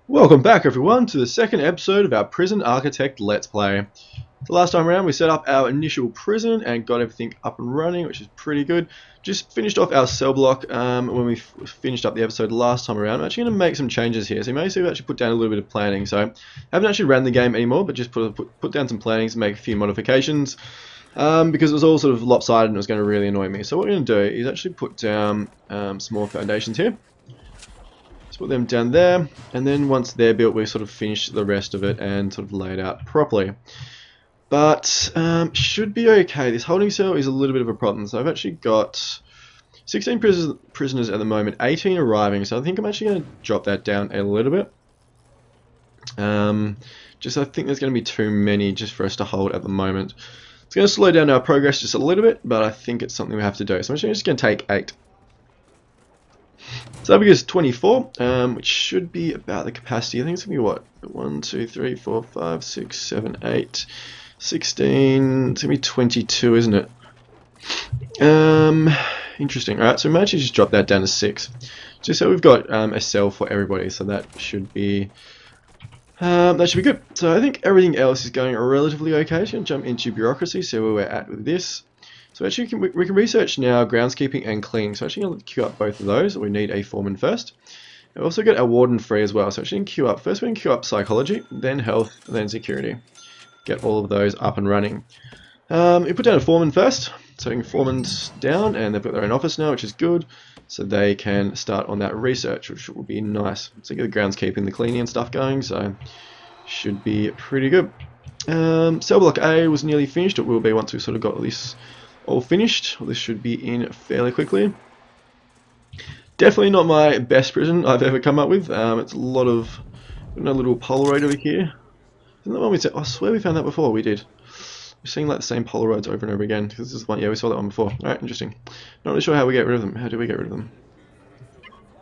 Welcome back everyone to the second episode of our Prison Architect Let's Play. The last time around we set up our initial prison and got everything up and running, which is pretty good. Just finished off our cell block when we finished up the episode last time around. I'm actually going to make some changes here, so you may see we actually put down a little bit of planning. So I haven't actually ran the game anymore, but just put down some plannings, make a few modifications. Because it was all sort of lopsided and it was going to really annoy me. So what we're going to do is actually put down some more foundations here. Let's put them down there, and then once they're built we sort of finish the rest of it and sort of lay it out properly. But should be okay. This holding cell is a little bit of a problem. So I've actually got 16 prisoners at the moment, 18 arriving, so I think I'm actually going to drop that down a little bit. Just I think there's going to be too many just for us to hold at the moment. It's going to slow down our progress just a little bit, but I think it's something we have to do. So I'm just going to take 8. So that gives 24, which should be about the capacity. I think it's going to be what? 1, 2, 3, 4, 5, 6, 7, 8, 16. It's going to be 22, isn't it? Interesting. Alright, so we might actually just drop that down to 6. Just so we've got a cell for everybody, so that should be good. So I think everything else is going relatively okay. So I'm going to jump into bureaucracy, see where we're at with this. So actually we can research now groundskeeping and cleaning. So actually I'm going to queue up both of those. We need a foreman first. We've also got our warden free as well. So actually queue up. First we can queue up psychology, then health, then security. Get all of those up and running. We put down a foreman first. So foreman's down and they've got their own office now, which is good. So they can start on that research, which will be nice. So get the groundskeeping, the cleaning and stuff going. So should be pretty good. Cell block A was nearly finished. It will be once we've sort of got this all finished. This should be in fairly quickly. Definitely not my best prison I've ever come up with. It's a lot of a little Polaroid over here. Isn't that one we said? I swear we found that before. We did. We're seeing like the same Polaroids over and over again. This is one. Yeah, we saw that one before. All right, interesting. Not really sure how we get rid of them. How do we get rid of them?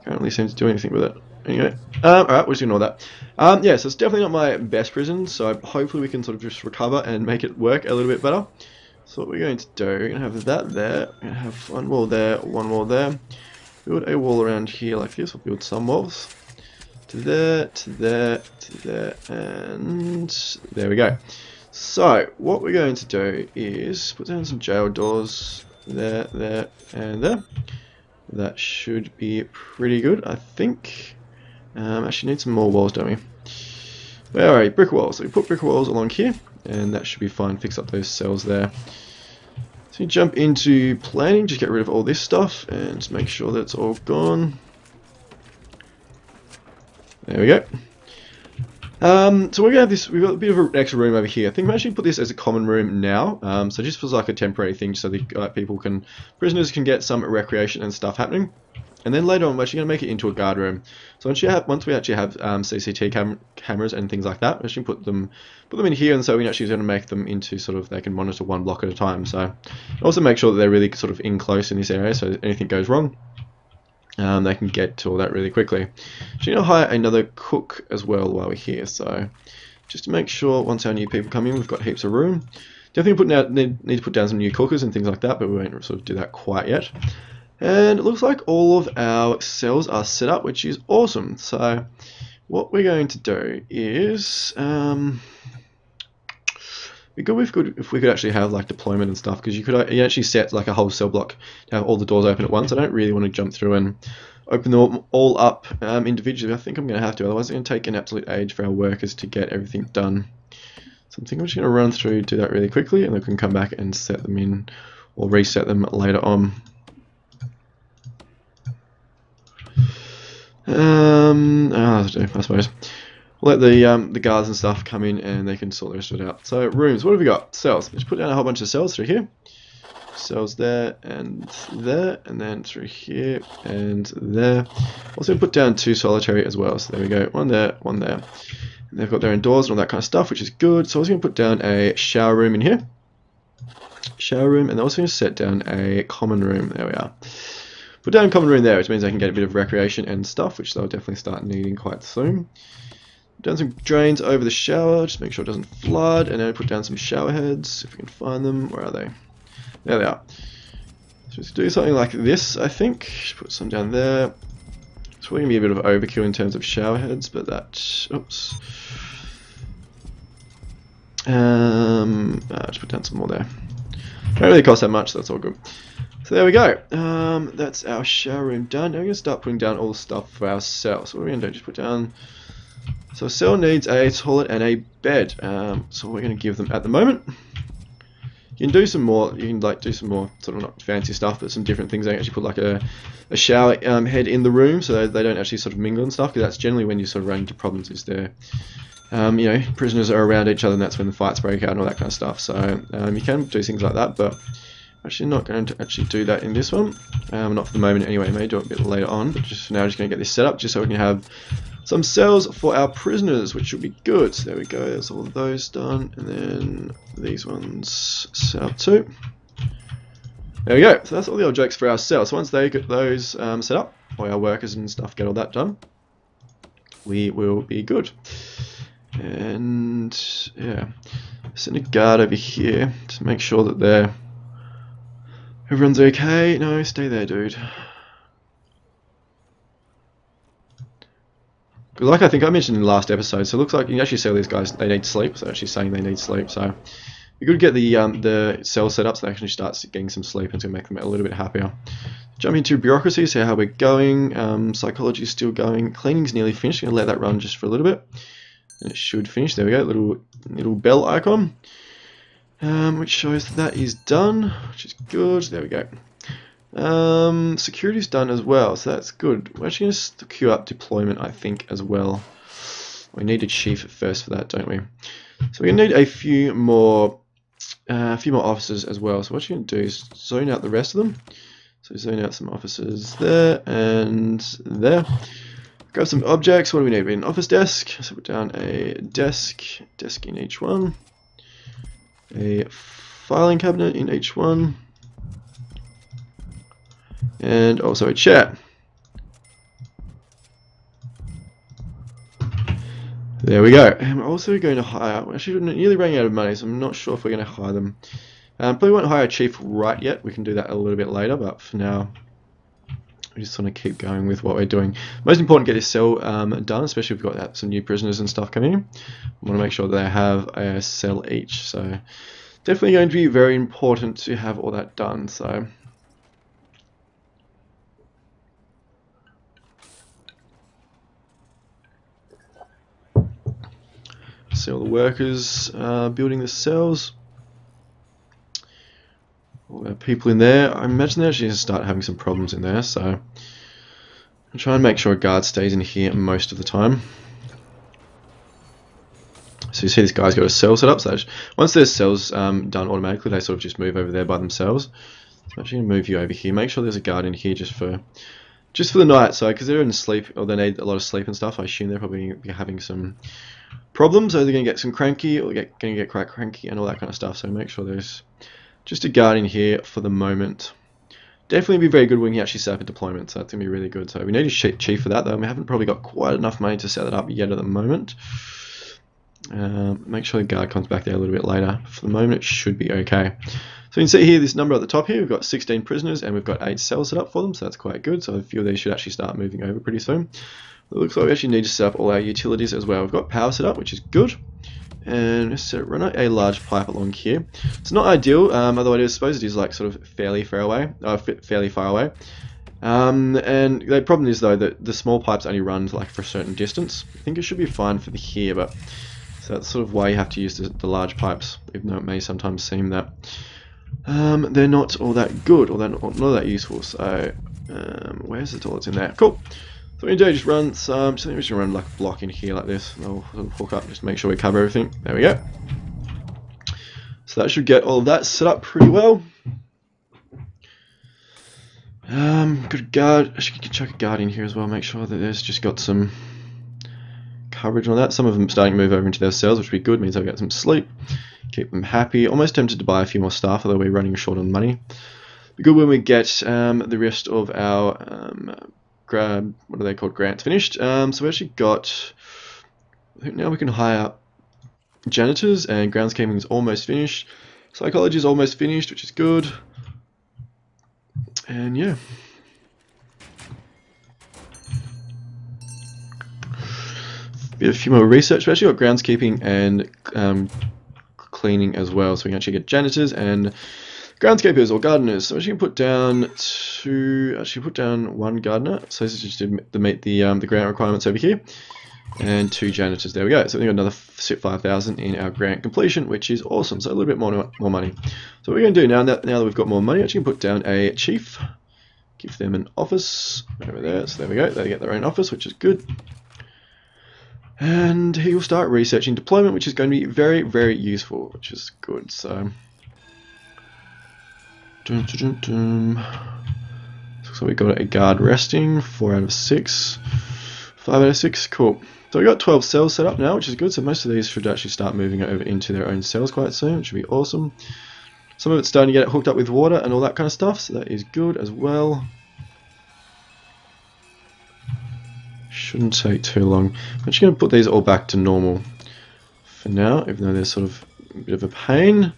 Can't really seem to do anything with it. Anyway, all right, we'll just ignore that. Yeah, so it's definitely not my best prison. So hopefully we can sort of just recover and make it work a little bit better. So what we're going to do, we're going to have that there, we're going to have one wall there, one wall there. Build a wall around here like this, we'll build some walls. To there, to there, to there, and there we go. So, what we're going to do is put down some jail doors, there, there, and there. That should be pretty good, I think. Actually need some more walls, don't we? Where are we? Brick walls. So we put brick walls along here, and that should be fine. Fix up those cells there. So you jump into planning, just get rid of all this stuff, and just make sure that it's all gone. There we go. So we're gonna have this. We've got a bit of an extra room over here. I think we actually put this as a common room now. So just feels like a temporary thing, so the prisoners can get some recreation and stuff happening. And then later on, we're actually going to make it into a guard room. So once we actually have CCTV cameras and things like that, we actually put them in here, and so we're actually going to make them into sort of they can monitor one block at a time. So also make sure that they're really sort of in close in this area, so if anything goes wrong, they can get to all that really quickly. So you know, hire another cook as well while we're here. So just to make sure once our new people come in, we've got heaps of room. Definitely need to put down some new cookers and things like that, but we won't sort of do that quite yet. And it looks like all of our cells are set up, which is awesome. So what we're going to do is be good if we could actually have like deployment and stuff, because you actually set like a whole cell block to have all the doors open at once. I don't really want to jump through and open them all up individually. I think I'm going to have to, otherwise it's going to take an absolute age for our workers to get everything done. So I think I'm just going to run through, do that really quickly, and then we can come back and set them in or reset them later on. I suppose we'll let the guards and stuff come in and they can sort the rest of it out. So rooms, what have we got? Cells. Let's put down a whole bunch of cells through here. Cells there, and then through here and there. Also put down 2 solitary as well. So there we go. One there, one there. And they've got their own doors and all that kind of stuff, which is good. So I was going to put down a shower room in here. Shower room, and they're also going to set down a common room. There we are. Put down a common room there, which means they can get a bit of recreation and stuff, which they'll definitely start needing quite soon. Put down some drains over the shower, just make sure it doesn't flood, and then put down some shower heads, if we can find them. Where are they? There they are. So let's do something like this, I think. Just put some down there. Let's probably going to be a bit of overkill in terms of shower heads, but that... Oops. Just put down some more there. Don't really cost that much, so that's all good. So there we go. That's our shower room done. Now we're going to start putting down all the stuff for our cell. So what we're going to do, just put down... So a cell needs a toilet and a bed. So we're going to give them at the moment. You can do some more. You can like do some more sort of not fancy stuff, but some different things. I actually put like a shower head in the room, so they don't actually sort of mingle and stuff. Because that's generally when you sort of run into problems. Is there, you know, prisoners are around each other, and that's when the fights break out and all that kind of stuff. So you can do things like that, but I'm actually not going to actually do that in this one. Not for the moment anyway. I may do it a bit later on, but just for now, just going to get this set up just so we can have some cells for our prisoners, which should be good. So there we go, there's all of those done, and then these ones set up too. There we go, so that's all the objects for our cells. So once they get those set up, all our workers and stuff get all that done, we will be good. And yeah, send a guard over here to make sure that everyone's okay. No, stay there, dude. Like I think I mentioned in the last episode, so it looks like you can actually see all these guys, they need sleep, so they're actually saying they need sleep, so you could get the cell set up so they actually start getting some sleep, and it's going to make them a little bit happier. Jump into bureaucracy, see how we're going. Psychology is still going, cleaning's nearly finished, going to let that run just for a little bit, and it should finish. There we go, little bell icon, which shows that is done, which is good. There we go. Security's done as well, so that's good. We're actually going to queue up deployment, I think, as well. We need a chief first for that, don't we? So we're going to need a few more officers as well. So what you're going to do is zone out the rest of them. So zone out some officers there and there. Grab some objects. What do we need? We need an office desk. So put down a desk in each one. A filing cabinet in each one. And also a chair. There we go. And we're also going to hire, we're actually nearly running out of money, so I'm not sure if we're going to hire them. Probably won't hire a chief right yet, we can do that a little bit later, but for now, we just want to keep going with what we're doing. Most important, get this cell done, especially if we've got some new prisoners and stuff coming in. We want to make sure that they have a cell each, so definitely going to be very important to have all that done. So. See all the workers building the cells. All our people in there. I imagine they're actually going to start having some problems in there, so I'll try and make sure a guard stays in here most of the time. So you see this guy's got a cell set up, so once there's cells done automatically, they sort of just move over there by themselves. So I'm actually going to move you over here. Make sure there's a guard in here just for the night, so because they're in sleep, or they need a lot of sleep and stuff, I assume they're probably going to be having some problems, so they're going to get some cranky, or going to get quite cranky and all that kind of stuff, so make sure there's just a guard in here for the moment. Definitely be very good when you actually set up a deployment, so that's going to be really good. So we need a chief for that, though. We haven't probably got quite enough money to set that up yet at the moment. Make sure the guard comes back there a little bit later. For the moment, it should be okay. So you can see here, this number at the top here, we've got 16 prisoners, and we've got 8 cells set up for them, so that's quite good. So a few of these should actually start moving over pretty soon. It looks like we actually need to set up all our utilities as well. We've got power set up, which is good. And let's run a large pipe along here. It's not ideal, although I suppose it is like sort of fairly far away. And the problem is though that the small pipes only run like for a certain distance. I think it should be fine for the here, but so that's sort of why you have to use the large pipes, even though it may sometimes seem that they're not all that good or they're not that useful. So where's the toilets in there? Cool. So what we do, just run some, just think we should run like a block in here like this. And I'll hook up just to make sure we cover everything. There we go. So that should get all of that set up pretty well. Got a guard. I should chuck a guard in here as well. Make sure that there's just got some coverage on that. Some of them starting to move over into their cells, which would be good. Means I'll get some sleep. Keep them happy. Almost tempted to buy a few more staff, although we're running short on money. Be good when we get the rest of our what are they called, grants finished. So we actually got, I think now we can hire janitors, and groundskeeping is almost finished. Psychology is almost finished, which is good. And yeah. a few more research. We've actually got groundskeeping and cleaning as well, so we can actually get janitors and groundskeepers or gardeners. So I'm actually going to put down one gardener. So this is just to meet the grant requirements over here, and 2 janitors. There we go. So we've got another 5,000 in our grant completion, which is awesome. So a little bit more money. So what we're going to do now that we've got more money, actually put down a chief, give them an office over there. So there we go. They get their own office, which is good. And he will start researching deployment, which is going to be very, very useful, which is good. So, so we got a guard resting, 4 out of 6, 5 out of 6, cool. So we got 12 cells set up now, which is good. So most of these should actually start moving over into their own cells quite soon, which should be awesome. Some of it's starting to get it hooked up with water and all that kind of stuff, so that is good as well. Shouldn't take too long. I'm just going to put these all back to normal for now, even though they're sort of a bit of a pain.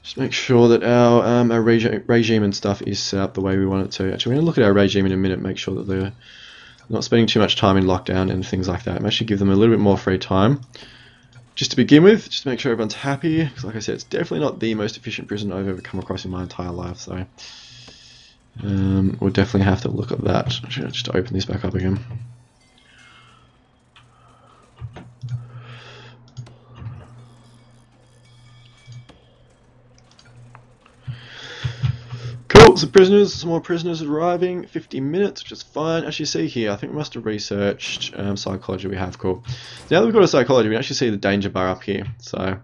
Just make sure that our regime and stuff is set up the way we want it to. Actually, we're going to look at our regime in a minute, make sure that they're not spending too much time in lockdown and things like that. I'm actually give them a little bit more free time, just to begin with, just to make sure everyone's happy. Because like I said, it's definitely not the most efficient prison I've ever come across in my entire life, so we'll definitely have to look at that. Actually, just to open this back up again. Cool, some more prisoners arriving, 50 minutes, which is fine. As you see here, I think we must have researched psychology. We have, cool. Now that we've got a psychology, we can actually see the danger bar up here. So,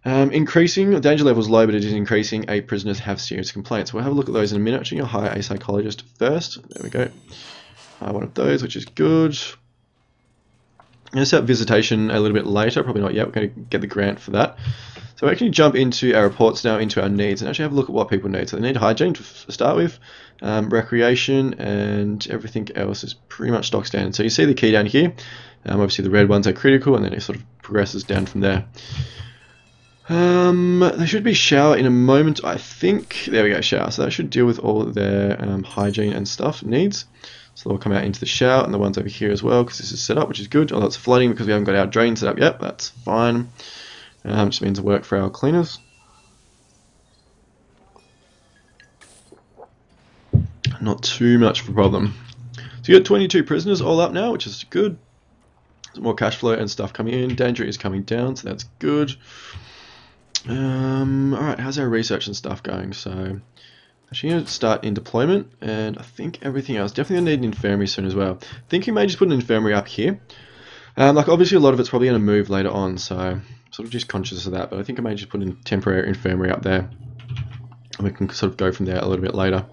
increasing, the danger level is low, but it is increasing. 8 prisoners have serious complaints. We'll have a look at those in a minute. Actually, I'll hire a psychologist first. There we go. One of those, which is good. I'm going to set up visitation a little bit later, probably not yet. We're going to get the grant for that. So we actually jump into our reports now, into our needs, and actually have a look at what people need. So they need hygiene to start with, recreation, and everything else is pretty much stock standard. So you see the key down here. Obviously the red ones are critical, and then it sort of progresses down from there. They should be shower in a moment, I think. There we go, shower. So that should deal with all of their hygiene and stuff needs. So they'll come out into the shower, and the ones over here as well, because this is set up, which is good. Although it's flooding because we haven't got our drain set up yet. That's fine. Just means work for our cleaners. Not too much of a problem. So you got 22 prisoners all up now, which is good. Some more cash flow and stuff coming in. Danger is coming down, so that's good. Alright, how's our research and stuff going? So actually going to start in deployment, and I think everything else. Definitely going to need an infirmary soon as well. I think we may just put an infirmary up here. Like obviously a lot of it's probably going to move later on, so I'm sort of just conscious of that, but I think I may just put a temporary infirmary up there. And we can sort of go from there a little bit later.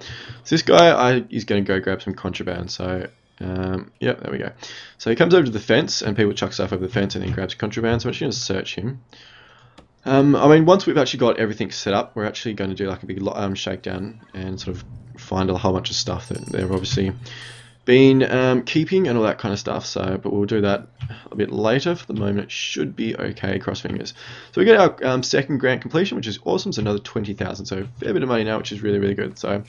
So this guy is going to go grab some contraband, so yeah, there we go. So he comes over to the fence, and people chuck stuff over the fence, and then grabs contraband, so I'm actually going to search him. I mean, once we've actually got everything set up, we're actually going to do like a big shakedown and sort of find a whole bunch of stuff that they've obviously been keeping and all that kind of stuff. So, but we'll do that a bit later. For the moment, it should be okay. Cross fingers. So we get our second grant completion, which is awesome. So another 20,000. So a fair bit of money now, which is really, really good. So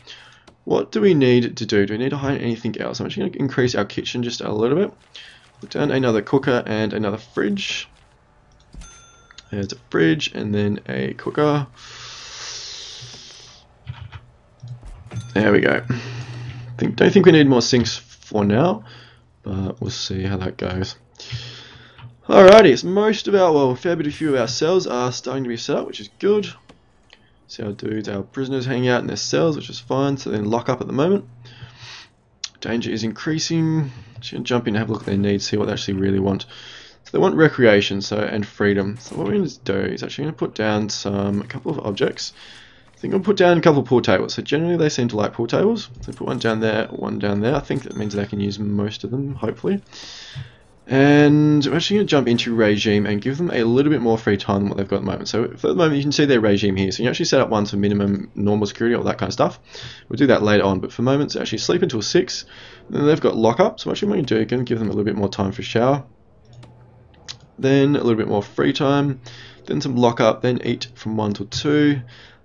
what do we need to do? Do we need to hire anything else? I'm actually going to increase our kitchen just a little bit. Put down another cooker and another fridge. There's a fridge and then a cooker. There we go. Don't think we need more sinks for now, but we'll see how that goes. Alrighty, so most of our, well, a fair few of our cells are starting to be set up, which is good. See our dudes, our prisoners hang out in their cells, which is fine. So then lock up at the moment. Danger is increasing. Just gonna jump in and have a look at their needs, see what they actually really want. So they want recreation, and freedom. So what we're going to do is actually going to put down a couple of objects. I think I'll put down a couple of pool tables. So generally they seem to like pool tables. So put one down there, one down there. I think that means they can use most of them, hopefully. And we're actually going to jump into regime and give them a little bit more free time than what they've got at the moment. So for the moment you can see their regime here. So you actually set up one for minimum normal security, all that kind of stuff. We'll do that later on, but for the moment it's actually sleep until 6. And then they've got lockup. So what I'm going to do, going to give them a little bit more time for shower. Then a little bit more free time, then some lockup, then eat from 1 till 2.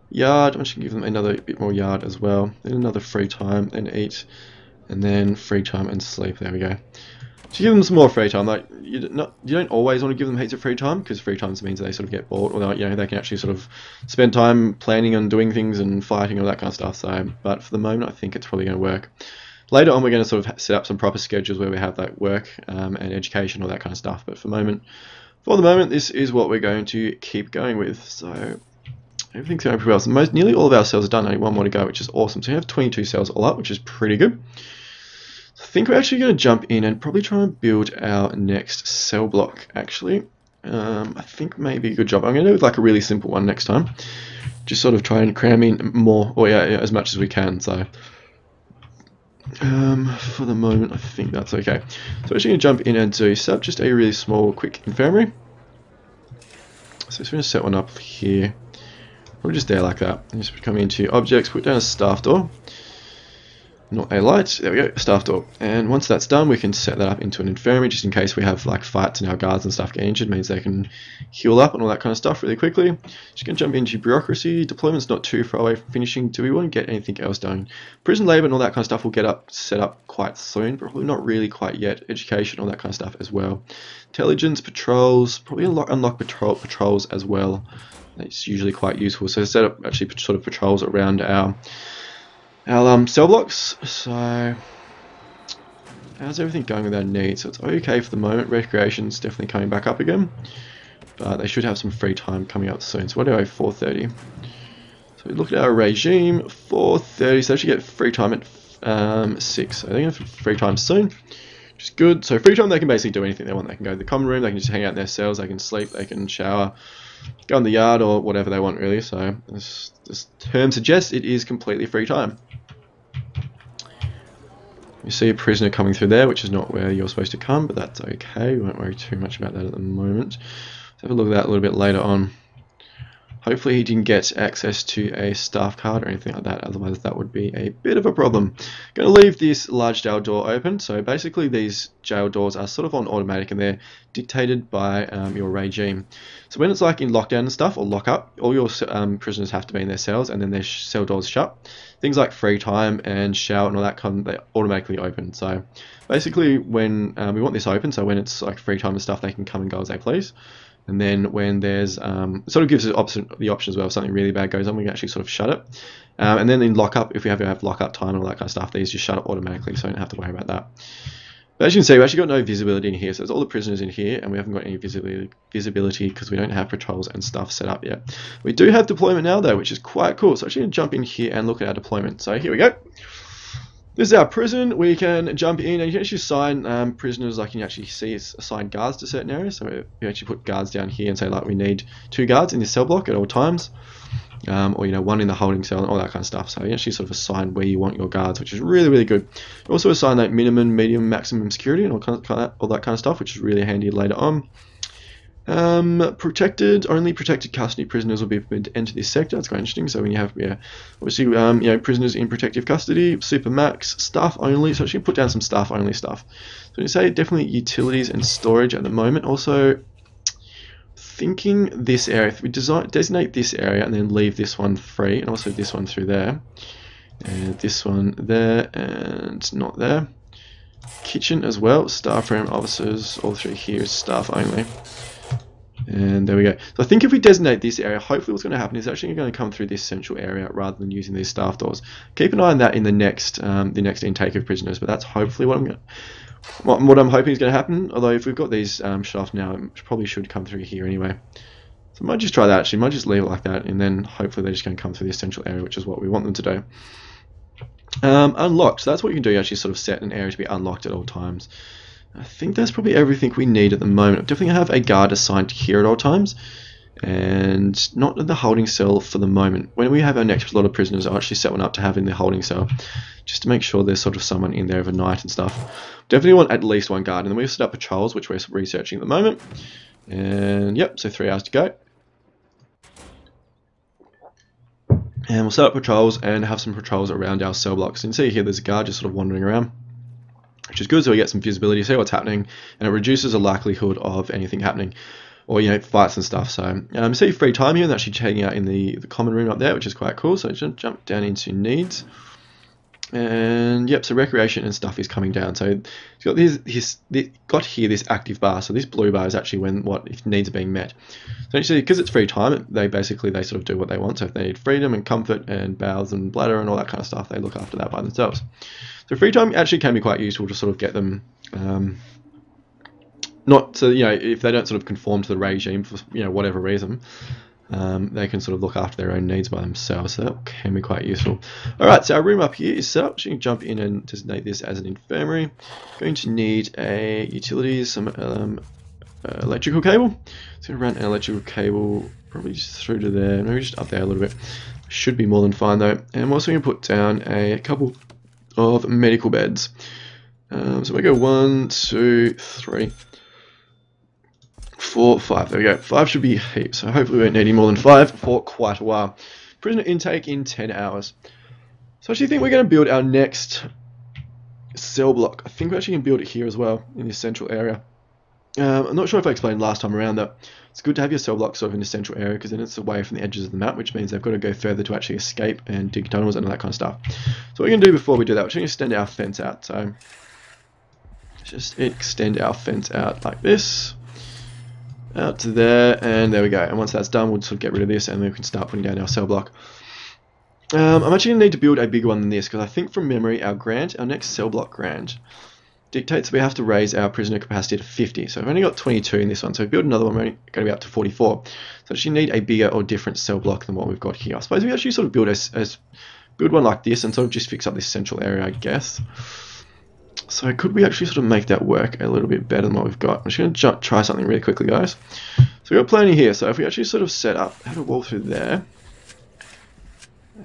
Yard, I'm just going to give them another bit more yard as well. Then another free time, then eat, and then free time and sleep. There we go. to give them some more free time. Like you don't always want to give them heaps of free time, because free time means they sort of get bored, or they can actually sort of spend time planning and doing things and fighting, all that kind of stuff. So, but for the moment, I think it's probably going to work. Later on, we're going to sort of set up some proper schedules where we have like work and education, all that kind of stuff. But for the moment, this is what we're going to keep going with. So everything's going pretty well. So nearly all of our cells are done. Only one more to go, which is awesome. So we have 22 cells all up, which is pretty good. I think we're actually going to jump in and probably try and build our next cell block, actually. I think maybe a good job. I'm going to do like a really simple one next time. Just sort of try and cram in more, or as much as we can. So for the moment, I think that's okay. So we're actually going to jump in and do set up just a really small, quick infirmary. So we're going to set one up here. Probably just there like that. And just come into objects, put down a staff door. Not a light, there we go, staff door. And once that's done, we can set that up into an infirmary, just in case we have like fights and our guards and stuff get injured. Means they can heal up and all that kind of stuff really quickly. Just gonna jump into bureaucracy. Deployment's not too far away from finishing. Do we want to get anything else done? Prison labor and all that kind of stuff will get set up quite soon, but probably not really quite yet. Education, all that kind of stuff as well. Intelligence, patrols, probably unlock patrols as well. It's usually quite useful. So set up actually sort of patrols around our cell blocks. So how's everything going with our needs? So it's okay for the moment. Recreation's definitely coming back up again, but they should have some free time coming up soon. So what do I have? 4:30. So we look at our regime. 4:30. So they should get free time at 6. So they're going to have free time soon, which is good. So free time, they can basically do anything they want. They can go to the common room. They can just hang out in their cells. They can sleep. They can shower, go in the yard, or whatever they want really. So this term suggests it is completely free time. You see a prisoner coming through there, which is not where you're supposed to come, but that's okay. We won't worry too much about that at the moment. Let's have a look at that a little bit later on. Hopefully he didn't get access to a staff card or anything like that, otherwise that would be a bit of a problem. Going to leave this large jail door open. So basically these jail doors are sort of on automatic and they're dictated by your regime. So when it's like in lockdown and stuff, or lockup, all your prisoners have to be in their cells and then their cell doors shut. Things like free time and shower and all that they automatically open. So basically when we want this open, so when it's like free time and stuff, they can come and go as they please. And then when there's, it sort of gives us the option as well, if something really bad goes on, we can actually sort of shut it. And then in lockup, if we have lockup time and all that kind of stuff, these just shut up automatically, so we don't have to worry about that. But as you can see, we've actually got no visibility in here, so there's all the prisoners in here, and we haven't got any visibility because we don't have patrols and stuff set up yet. We do have deployment now though, which is quite cool. So I'm actually going to jump in here and look at our deployment. So here we go. This is our prison. We can jump in and you can actually assign prisoners, like you can actually see it's assign guards to certain areas. So you actually put guards down here and say like we need 2 guards in this cell block at all times. Or 1 in the holding cell and all that kind of stuff. So you actually sort of assign where you want your guards, which is really, really good. You also assign like minimum, medium, maximum security and all that kind of stuff, which is really handy later on. Only protected custody prisoners will be permitted to enter this sector. That's quite interesting. So when you have, obviously, prisoners in protective custody, super max, staff only. So actually put down some staff only stuff. So you say definitely utilities and storage at the moment. Also, thinking this area, if we designate this area and then leave this one free, and also this one through there, and this one there, and not there. Kitchen as well, staff room, officers, all through here is staff only. And there we go. So I think if we designate this area, hopefully what's going to happen is actually going to come through this central area rather than using these staff doors. Keep an eye on that in the next intake of prisoners, but that's hopefully what I'm hoping is going to happen. Although if we've got these shafts now, it probably should come through here anyway. So I might just try that actually. Might just leave it like that, and then hopefully they're just going to come through this central area, which is what we want them to do. Unlocked. So that's what you can do. You actually sort of set an area to be unlocked at all times. I think that's probably everything we need at the moment. I'm definitely going to have a guard assigned here at all times, and not in the holding cell for the moment. When we have our next lot of prisoners, I'll actually set one up to have in the holding cell, just to make sure there's sort of someone in there overnight and stuff. Definitely want at least 1 guard, and then we'll set up patrols, which we're researching at the moment. And yep, so 3 hours to go. And we'll set up patrols and have some patrols around our cell blocks. And see here, there's a guard just sort of wandering around, which is good, so we get some visibility, see what's happening, and it reduces the likelihood of anything happening, or fights and stuff. So see free time here, and actually checking out in the common room up there, which is quite cool. So just jump down into needs. And yep, so recreation and stuff is coming down. So it's got got here this active bar. So this blue bar is actually when if needs are being met. So actually, because it's free time, they sort of do what they want. So if they need freedom and comfort and bowels and bladder and all that kind of stuff, they look after that by themselves. So free time actually can be quite useful to sort of get them not to, if they don't sort of conform to the regime for whatever reason. They can sort of look after their own needs by themselves, so that can be quite useful. Alright, so our room up here is set up, so you can jump in and designate this as an infirmary. Going to need a utilities, some electrical cable. So I'm going to run an electrical cable probably just through to there, maybe just up there a little bit. Should be more than fine though. And I'm also going to put down a couple of medical beds. So we go 1, 2, 3, 4, 5. There we go. 5 should be heaps. So hopefully we won't need any more than 5 for quite a while. Prisoner intake in 10 hours. So I actually think we're going to build our next cell block. I think we're actually going to build it here as well in this central area. I'm not sure if I explained last time around that it's good to have your cell block sort of in the central area because then it's away from the edges of the map, which means they've got to go further to actually escape and dig tunnels and all that kind of stuff. So what we're going to do before we do that, we're just going to extend our fence out. So just extend our fence out like this. Out to there, and there we go. And once that's done, we'll sort of get rid of this, and then we can start putting down our cell block. I'm actually going to need to build a bigger one than this, because I think from memory, our next cell block grant, dictates we have to raise our prisoner capacity to 50. So I've only got 22 in this one, so if we build another one, we're only going to be up to 44. So I actually need a bigger or different cell block than what we've got here. I suppose we actually sort of build one like this, and sort of just fix up this central area, I guess. So could we actually sort of make that work a little bit better than what we've got? I'm just going to try something really quickly, guys. So we've got plenty here. So if we actually sort of set up, have a wall through there,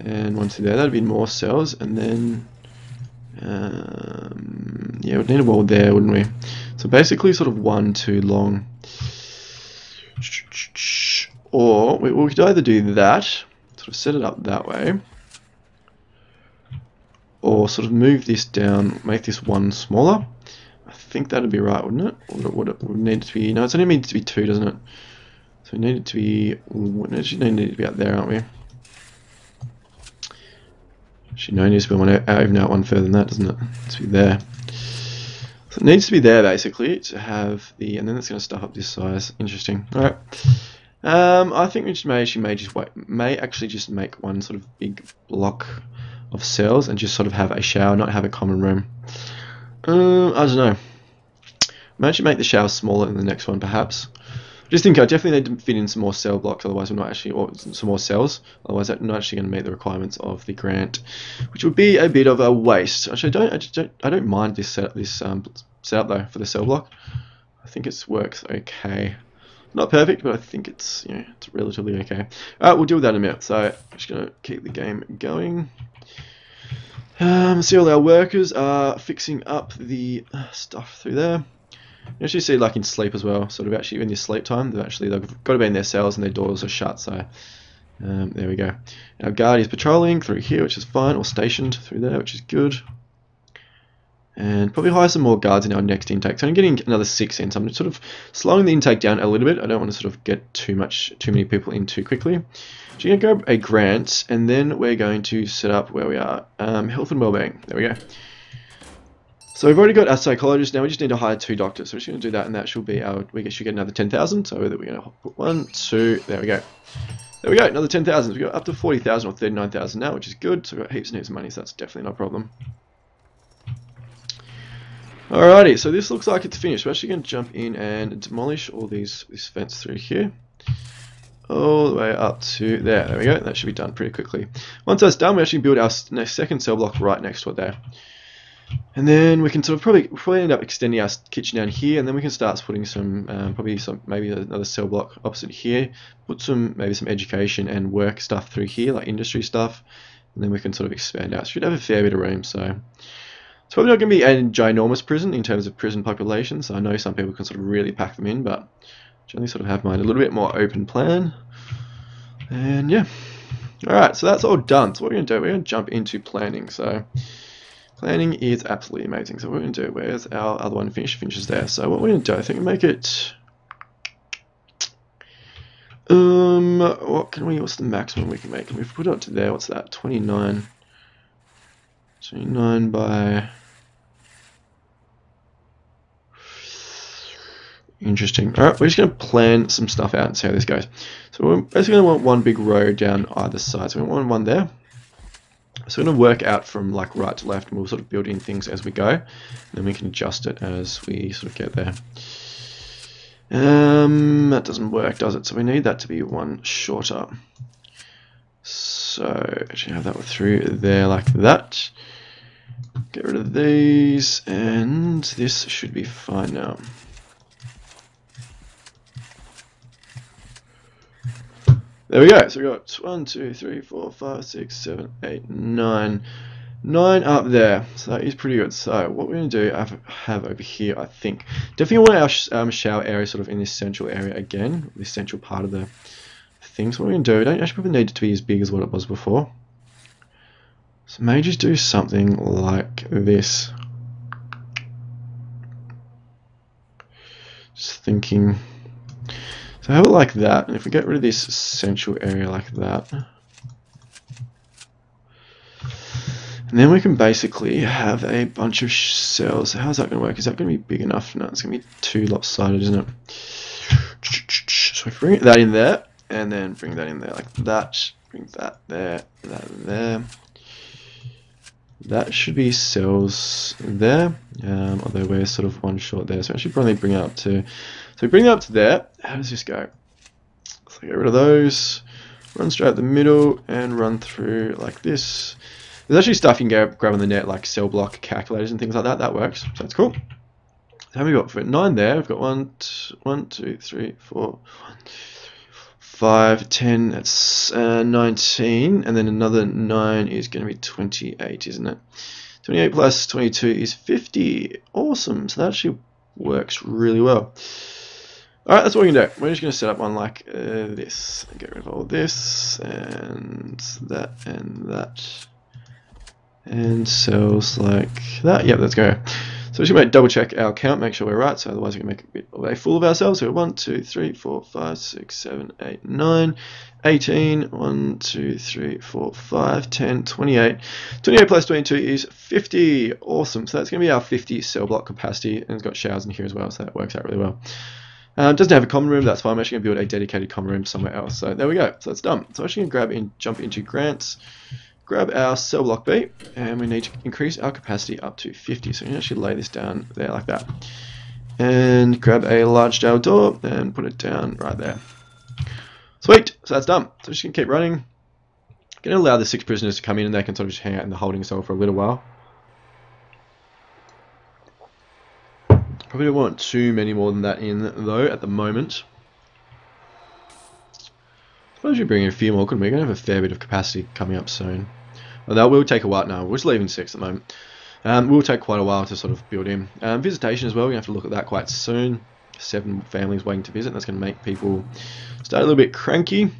and one through there, that'd be more cells. And then, yeah, we'd need a wall there, wouldn't we? So basically sort of 1 too long. Or we could either do that, sort of set it up that way, or sort of move this down, make this one smaller. I think that'd be right, wouldn't it? Or would it need to be? No, it's only needed to be 2, doesn't it? So we need it to be. We actually need it to be up there, aren't we? Actually, no, it needs to be even out one further than that, doesn't it? It needs to be there. So it needs to be there basically to have the, and then it's going to stuff up this size. Interesting. All right. I think we may actually just make one sort of big block of cells and just sort of have a shower, not have a common room. I don't know. May actually make the shower smaller than the next one, perhaps. Just think I definitely need to fit in some more cell blocks, otherwise we're not actually, or some more cells. Otherwise, I'm not actually going to meet the requirements of the grant, which would be a bit of a waste. Actually, I don't mind this setup though for the cell block. I think it works okay. Not perfect, but I think it's it's relatively okay. Alright, we'll deal with that in a minute. So I'm just going to keep the game going. See all our workers are fixing up the stuff through there. You actually see like in sleep as well, sort of actually in your sleep time, they've got to be in their cells and their doors are shut, so there we go. Our guard is patrolling through here, which is fine, or stationed through there, which is good. And probably hire some more guards in our next intake. So I'm getting another 6 in, so I'm sort of slowing the intake down a little bit. I don't want to sort of get too many people in too quickly. So you're going to grab a grant, and then we're going to set up where we are. Health and wellbeing. There we go. So we've already got our psychologist. Now we just need to hire 2 doctors. So we're just going to do that, and that should be our. We should get another 10,000. So that we're going to put 1, 2. There we go. There we go. Another 10,000. We've got up to 40,000 or 39,000 now, which is good. So we've got heaps and heaps of money. So that's definitely not a problem. Alrighty. So this looks like it's finished. We're actually going to jump in and demolish all this fence through here. All the way up to there. There we go. That should be done pretty quickly. Once that's done, we actually build our second cell block right next to it there. And then we can sort of probably end up extending our kitchen down here, and then we can start putting some maybe another cell block opposite here. Put maybe some education and work stuff through here, like industry stuff, and then we can sort of expand out. So should have a fair bit of room. So it's probably not going to be a ginormous prison in terms of prison population. So I know some people can sort of really pack them in, but generally sort of have mine a little bit more open plan. And yeah, all right. So that's all done. So what we're going to do, we're going to jump into planning. So planning is absolutely amazing. So what we're going to do, where's our other one finishes there. So what we're going to do, I think we make it, what's the maximum we can make? And we've put it up to there, what's that, 29. 29 by... Interesting. Alright, we're just going to plan some stuff out and see how this goes. So we're basically going to want one big row down either side. So we want one there. So we're going to work out from like right to left, and we'll sort of build in things as we go. And then we can adjust it as we sort of get there. That doesn't work, does it? So we need that to be one shorter. So actually have that through there like that. Get rid of these, and this should be fine now. There we go. So we got 1, 2, 3, 4, 5, 6, 7, 8, 9. 9 up there. So that is pretty good. So what we're going to do, I have over here, I think. Definitely want our shower area sort of in this central area again. This central part of the thing. So what we're going to do, we don't actually probably need it to be as big as what it was before. So maybe just do something like this. Just thinking. So have it like that, and if we get rid of this central area like that, and then we can basically have a bunch of cells. So how's that going to work? Is that going to be big enough? No, it's going to be too lopsided, isn't it? So we bring that in there, and then bring that in there like that. Bring that there, that there. That should be cells there, although we're sort of one short there, so I should probably bring it up to. So we bring it up to there. How does this go? So get rid of those, run straight up the middle, and run through like this. There's actually stuff you can grab on the net, like cell block calculators and things like that. That works, so that's cool. How have we got for 9 there? We've got 1, 2, 3, 4, 5, 10. That's 19, and then another 9 is going to be 28, isn't it? 28 plus 22 is 50. Awesome. So that actually works really well. Alright, that's what we can do. We're just going to set up one like this. Get rid of all this, and that, and that. And cells like that. Yep, let's go. So we're just going to double check our count, make sure we're right, so otherwise we can make a bit of a fool of ourselves. So 1, 2, 3, 4, 5, 6, 7, 8, 9, 18, 1, 2, 3, 4, 5, 10, 28. 28 plus 22 is 50. Awesome. So that's going to be our 50 cell block capacity, and it's got showers in here as well, so that works out really well. It doesn't have a common room, that's fine. I'm actually going to build a dedicated common room somewhere else. So there we go. So that's done. So I'm actually going to jump into grants, grab our cell block B, and we need to increase our capacity up to 50. So we can actually lay this down there like that. And grab a large jail door and put it down right there. Sweet. So that's done. So I'm just going to keep running. Going to allow the 6 prisoners to come in, and they can sort of just hang out in the holding cell for a little while. Probably don't want too many more than that in though at the moment. Suppose we bring in a few more, couldn't we? We're going to have a fair bit of capacity coming up soon. Well, that will take a while now. We're just leaving 6 at the moment. Will take quite a while to sort of build in. Visitation as well, we're going to have to look at that quite soon. 7 families waiting to visit. That's going to make people start a little bit cranky.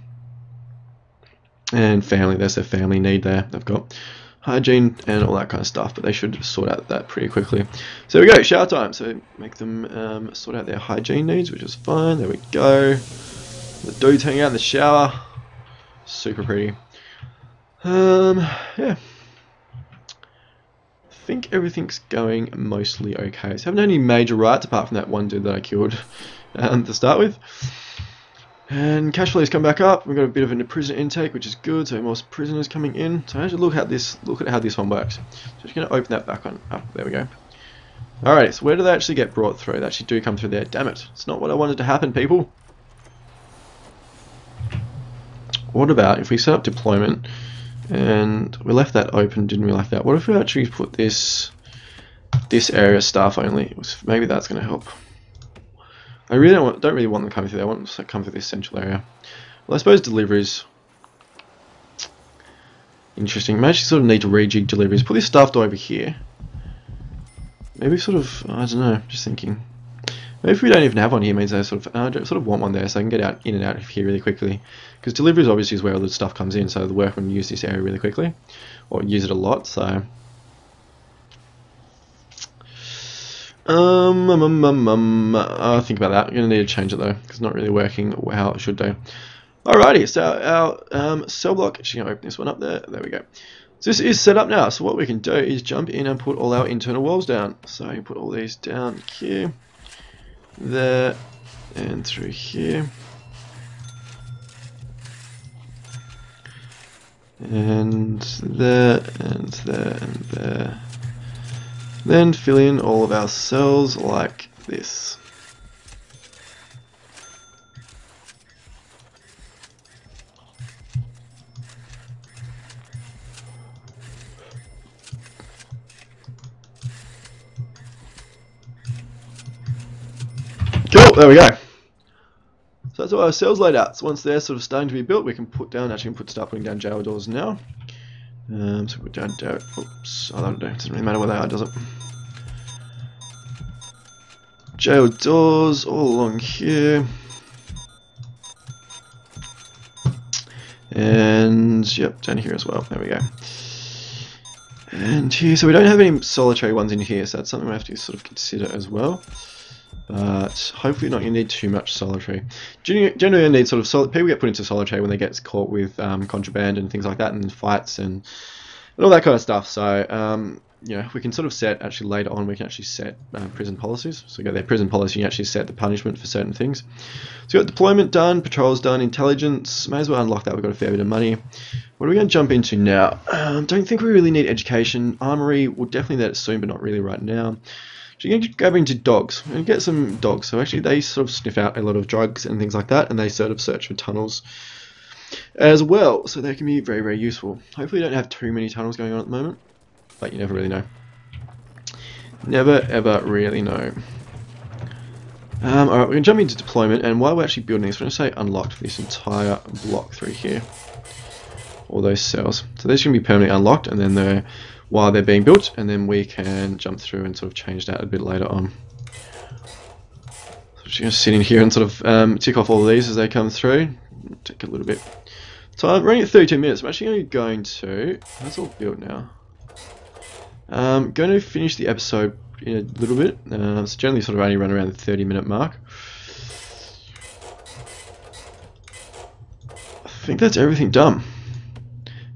And family, there's their family need there. They've got hygiene and all that kind of stuff, but they should sort out that pretty quickly. So there we go, shower time. So make them sort out their hygiene needs, which is fine. There we go. The dudes hanging out in the shower. Super pretty. Yeah. I think everything's going mostly okay. So I haven't had any major riots apart from that one dude that I killed to start with. And cash flows come back up. We've got a bit of a prisoner intake, which is good. So more prisoners coming in. So actually look at how this one works. So I'm just going to open that back on up. There we go. Alright, so where do they actually get brought through? They actually do come through there. Damn it! It's not what I wanted to happen, people. What about if we set up deployment and we left that open? Didn't we like that? What if we actually put this area staff only? Maybe that's going to help. I really don't really want them coming through there. I want them to come through this central area. Well, I suppose deliveries. Interesting. Maybe sort of need to rejig deliveries. Put this staff door over here. Maybe sort of, I don't know, just thinking. Maybe if we don't even have one here, means I sort of want one there so I can get out in and out of here really quickly. Because deliveries obviously is where all the stuff comes in, so the workmen use this area really quickly. Or use it a lot, so. I'll think about that. I'm going to need to change it though, because it's not really working how it should do. Alrighty, so our cell block, actually going to open this one up there. There we go. So this is set up now, so what we can do is jump in and put all our internal walls down. So you put all these down here, there, and through here. And there, and there, and there. Then fill in all of our cells like this. Cool, there we go. So that's all our cells laid out. So once they're sort of starting to be built, we can put down, start putting down jail doors now. So put down, oops, oh, that'll do. It doesn't really matter where they are, does it? Jail doors all along here. And, yep, down here as well. There we go. And here, so we don't have any solitary ones in here, so that's something we have to sort of consider as well. But hopefully not. You need too much solitary. Generally, you need sort of people get put into solitary when they get caught with contraband and things like that, and fights and all that kind of stuff. So you know, we can sort of set actually later on. We can actually set prison policies. So we got their prison policy. You actually set the punishment for certain things. So we got deployment done, patrols done, intelligence. May as well unlock that. We've got a fair bit of money. What are we going to jump into now? Don't think we really need education. Armory. We'll definitely need it soon, but not really right now. So you're going to go into dogs and get some dogs. So actually they sort of sniff out a lot of drugs and things like that, and they sort of search for tunnels as well. So they can be very, very useful. Hopefully you don't have too many tunnels going on at the moment, but you never really know. Never ever really know. Alright, we're going to jump into deployment, and while we're actually building this, we're going to say unlocked for this entire block through here. All those cells. So these are going to be permanently unlocked, and then while they're being built, and then we can jump through and sort of change that a bit later on. So I'm just going to sit in here and sort of tick off all of these as they come through. Take a little bit. So I'm running at 32 minutes. I'm actually going to, that's all built now. I'm going to finish the episode in a little bit. So generally sort of only run around the 30-minute mark. I think that's everything done.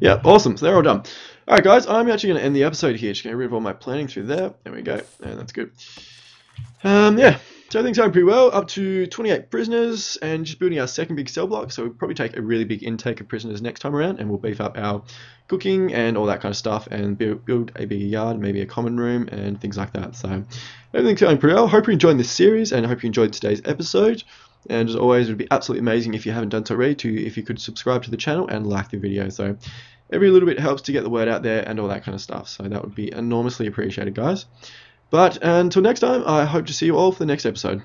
Yeah, awesome. So they're all done. Alright guys, I'm actually going to end the episode here. Just going to get rid of all my planning through there. There we go. And that's good. Yeah, so everything's going pretty well. Up to 28 prisoners and just building our second big cell block. So we'll probably take a really big intake of prisoners next time around, and we'll beef up our cooking and all that kind of stuff, and build a bigger yard, maybe a common room and things like that. So everything's going pretty well. Hope you're enjoying this series, and I hope you enjoyed today's episode. And as always, it would be absolutely amazing if you haven't done so already if you could subscribe to the channel and like the video. So every little bit helps to get the word out there and all that kind of stuff. So that would be enormously appreciated, guys. But until next time, I hope to see you all for the next episode.